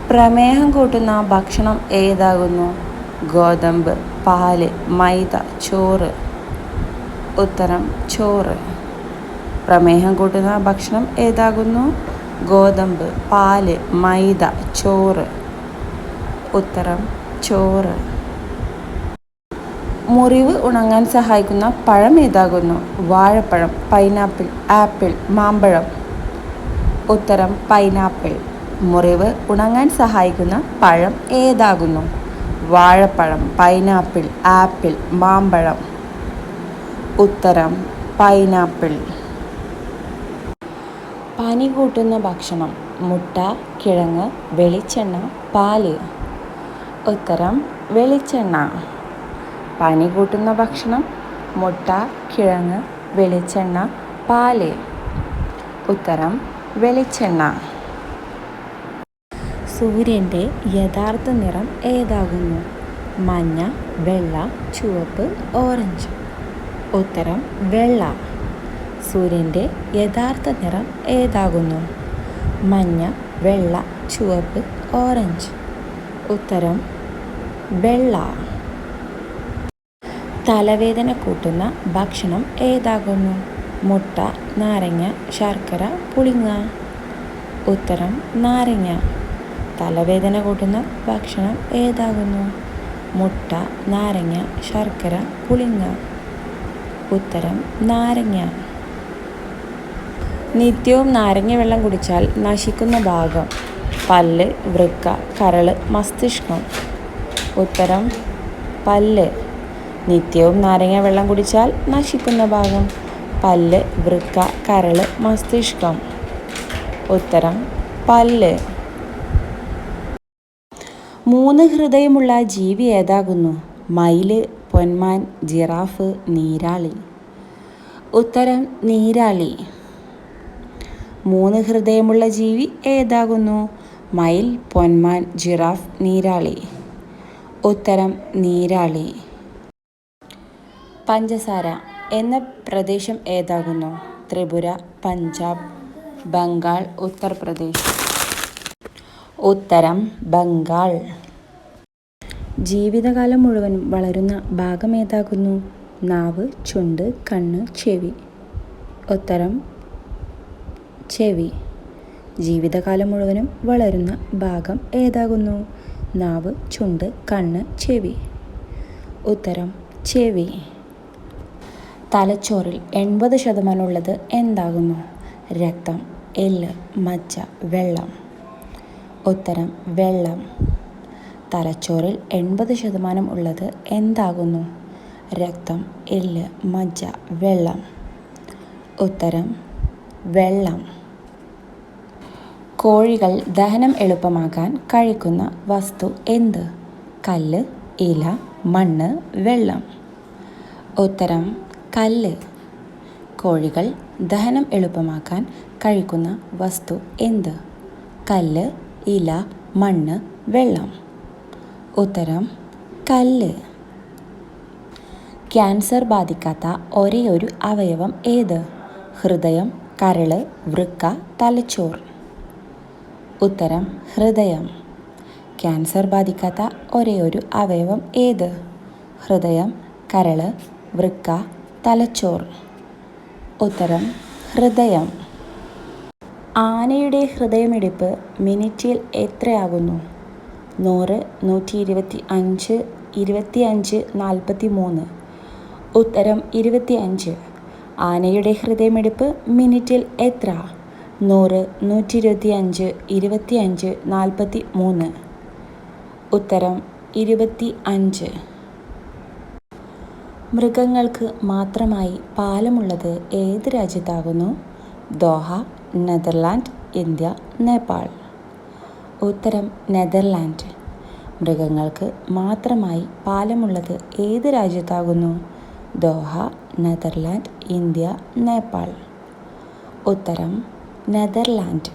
പ്രമേഹം കൂട്ടുന്ന ഭക്ഷണം ഏതാകുന്നു? ഗോതമ്പ്, പാല്, മൈദ, ചോറ്. ഉത്തരം ചോറ്. പ്രമേഹം കൂട്ടുന്ന ഭക്ഷണം ഏതാകുന്നു? ഗോതമ്പ്, പാല്, മൈദ, ചോറ്. ഉത്തരം ചോറ്. മുറിവ് ഉണങ്ങാൻ സഹായിക്കുന്ന പഴം ഏതാകുന്നു? വാഴപ്പഴം, പൈനാപ്പിൾ, ആപ്പിൾ, മാമ്പഴം. ഉത്തരം പൈനാപ്പിൾ. മുറിവ് ഉണങ്ങാൻ സഹായിക്കുന്ന പഴം ഏതാകുന്നു? വാഴപ്പഴം, പൈനാപ്പിൾ, ആപ്പിൾ, മാമ്പഴം. ഉത്തരം പൈനാപ്പിൾ. പനി കൂട്ടുന്ന ഭക്ഷണം: മുട്ട, കിഴങ്ങ്, വെളിച്ചെണ്ണ, പാല്. ഉത്തരം വെളിച്ചെണ്ണ. പനി കൂട്ടുന്ന ഭക്ഷണം: മുട്ട, കിഴങ്ങ്, വെളിച്ചെണ്ണ, പാല്. ഉത്തരം വെളിച്ചെണ്ണ. സൂര്യൻ്റെ യഥാർത്ഥ നിറം ഏതാകുന്നു? മഞ്ഞ, വെള്ള, ചുവപ്പ്, ഓറഞ്ച്. ഉത്തരം വെള്ള. സൂര്യൻ്റെ യഥാർത്ഥ നിറം ഏതാകുന്നു? മഞ്ഞ, വെള്ള, ചുവപ്പ്, ഓറഞ്ച്. ഉത്തരം വെള്ള. തലവേദന കൂട്ടുന്ന ഭക്ഷണം ഏതാകുന്നു? മുട്ട, നാരങ്ങ, ശർക്കര, പുളിങ്ങ. ഉത്തരം നാരങ്ങ. തലവേദന കൂട്ടുന്ന ഭക്ഷണം ഏതാകുന്നു? മുട്ട, നാരങ്ങ, ശർക്കര, പുളിങ്ങ. ഉത്തരം നാരങ്ങ. നിത്യവും നാരങ്ങ വെള്ളം കുടിച്ചാൽ നശിക്കുന്ന ഭാഗം: പല്ല്, വൃക്ക, കരൾ, മസ്തിഷ്കം. ഉത്തരം പല്ല്. നിത്യവും നാരങ്ങ വെള്ളം കുടിച്ചാൽ നശിക്കുന്ന ഭാഗം: പല്ല്, വൃക്ക, കരൾ, മസ്തിഷ്കം. ഉത്തരം പല്ല്. 3 ഹൃദയമുള്ള ജീവി ഏതാകുന്നു? മയില്, പൊന്മാൻ, ജിറാഫ്, നീരാളി. ഉത്തരം നീരാളി. 3 ഹൃദയമുള്ള ജീവി ഏതാകുന്നു? മയിൽ, പൊന്മാൻ, ജിറാഫ്, നീരാളി. ഉത്തരം നീരാളി. പഞ്ചസാര എന്ന പ്രദേശം ഏതാകുന്നു? ത്രിപുര, പഞ്ചാബ്, ബംഗാൾ, ഉത്തർപ്രദേശ്. ഉത്തരം ബംഗാൾ. ജീവിതകാലം മുഴുവനും വളരുന്ന ഭാഗം ഏതാകുന്നു? നാവ്, ചുണ്ട്, കണ്ണ്, ചെവി. ഉത്തരം ചെവി. ജീവിതകാലം മുഴുവനും വളരുന്ന ഭാഗം ഏതാകുന്നു? നാവ്, ചുണ്ട്, കണ്ണ്, ചെവി. ഉത്തരം ചെവി. തലച്ചോറിൽ 80% ഉള്ളത് എന്താകുന്നു? രക്തം, എല്ല്, മജ്ജ, വെള്ളം. ഉത്തരം വെള്ളം. തലച്ചോറിൽ 80% ഉള്ളത് എന്താകുന്നു? രക്തം, എല്ല്, മജ്ജ, വെള്ളം. ഉത്തരം വെള്ളം. കോഴികൾ ദഹനം എളുപ്പമാക്കാൻ കഴിക്കുന്ന വസ്തു എന്ത്? കല്ല്, ഇല, മണ്ണ്, വെള്ളം. ഉത്തരം കല്ല്. കോഴികൾ ദഹനം എളുപ്പമാക്കാൻ കഴിക്കുന്ന വസ്തു എന്ത്? കല്ല്, ഇല, മണ്ണ്, വെള്ളം. ഉത്തരം കല്ല്. ക്യാൻസർ ബാധിക്കാത്ത ഒരേയൊരു അവയവം ഏത്? ഹൃദയം, കരൾ, വൃക്ക, തലച്ചോർ. ഉത്തരം ഹൃദയം. ക്യാൻസർ ബാധിക്കാത്ത ഒരേയൊരു അവയവം ഏത്? ഹൃദയം, കരൾ, വൃക്ക, തലച്ചോർ. ഉത്തരം ഹൃദയം. ആനയുടെ ഹൃദയമിടിപ്പ് മിനിറ്റിൽ എത്രയാകുന്നു? 100, 125, 25, 43. ഉത്തരം 25. ആനയുടെ ഹൃദയമിടിപ്പ് മിനിറ്റിൽ എത്ര? 100, 125, 25, 43. ഉത്തരം 25. മൃഗങ്ങൾക്ക് മാത്രമായി പാലമുള്ളത് ഏത് രാജ്യത്താകുന്നു? Doha, Netherland, India, Nepal. ഉത്തരം നെതർലാൻഡ്. മൃഗങ്ങൾക്ക് മാത്രമായി പാലമുള്ളത് ഏത് രാജ്യത്താകുന്നു? Doha, Netherland, India, Nepal. ഉത്തരം നെതർലാൻഡ്.